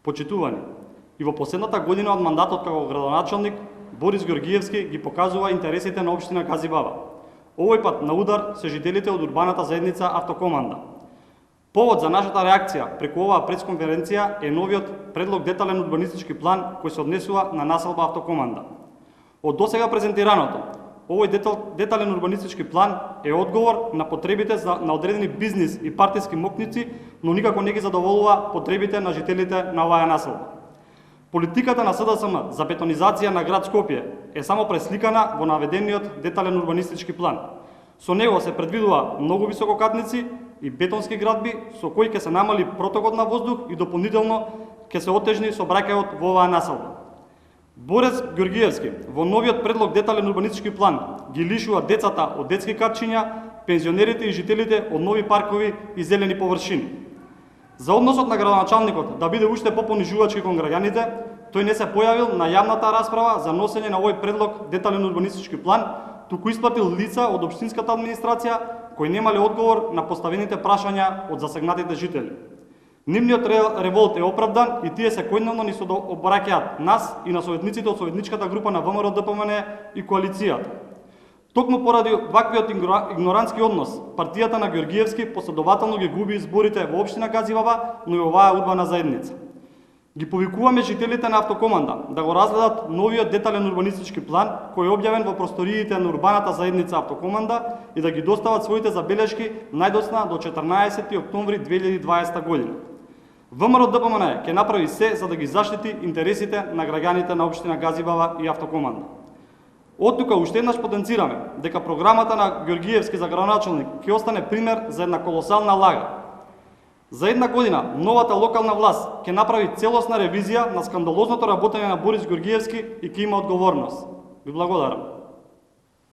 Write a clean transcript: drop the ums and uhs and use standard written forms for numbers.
Почитувани, и во последната година од мандатот како градоначалник, Борис Георгиевски ги показува интересите на општина Газибаба. Овој пат на удар се жителите од урбаната заедница Автокоманда. Повод за нашата реакција преку оваа пресконференција е новиот предлог детален урбанистички план кој се однесува на населба Автокоманда. Од досега презентираното, овој детален урбанистички план е одговор на потребите на одредени бизнис и партиски мокници, но никако не ги задоволува потребите на жителите на оваа населба. Политиката на СДСМ за бетонизација на град Скопје е само пресликана во наведениот детален урбанистички план. Со него се предвидува многу висококатници и бетонски градби со кои ќе се намали протокот на воздух и дополнително ќе се отежни сообраќајот во оваа населба. Борис Георгиевски во новиот предлог детален урбанистички план ги лишува децата од детски катчиња, пензионерите и жителите од нови паркови и зелени површини. За односот на градоначалникот да биде уште попонижувачки кон граѓаните, тој не се појавил на јавната расправа за носење на овој предлог детален урбанистички план, туку исплатил лица од општинската администрација кои немале одговор на поставените прашања од засегнатите жители. Нивниот револт е оправдан и тие секојдневно ни се обраќаат нас и на советниците од советничката група на ВМРО ДПМН и коалицијата. Токму поради ваквиот игнорантски однос, партијата на Георгиевски последователно ги губи изборите во општина Газибаба, но и оваа урбана заедница. Ги повикуваме жителите на Автокоманда да го разгледат новиот детален урбанистички план кој е објавен во просториите на урбаната заедница Автокоманда и да ги достават своите забелешки најдосна до 14 октомври 2020 година. ВМРО ДПМН ќе направи се за да ги заштити интересите на граѓаните на општина Газибаба и Автокоманда. Од тука уште еднаш потенцираме дека програмата на Георгиевски за градоначалник ќе остане пример за една колосална лага. За една година новата локална власт ќе направи целосна ревизија на скандалозното работење на Борис Георгиевски и ќе има одговорност. Ви благодарам.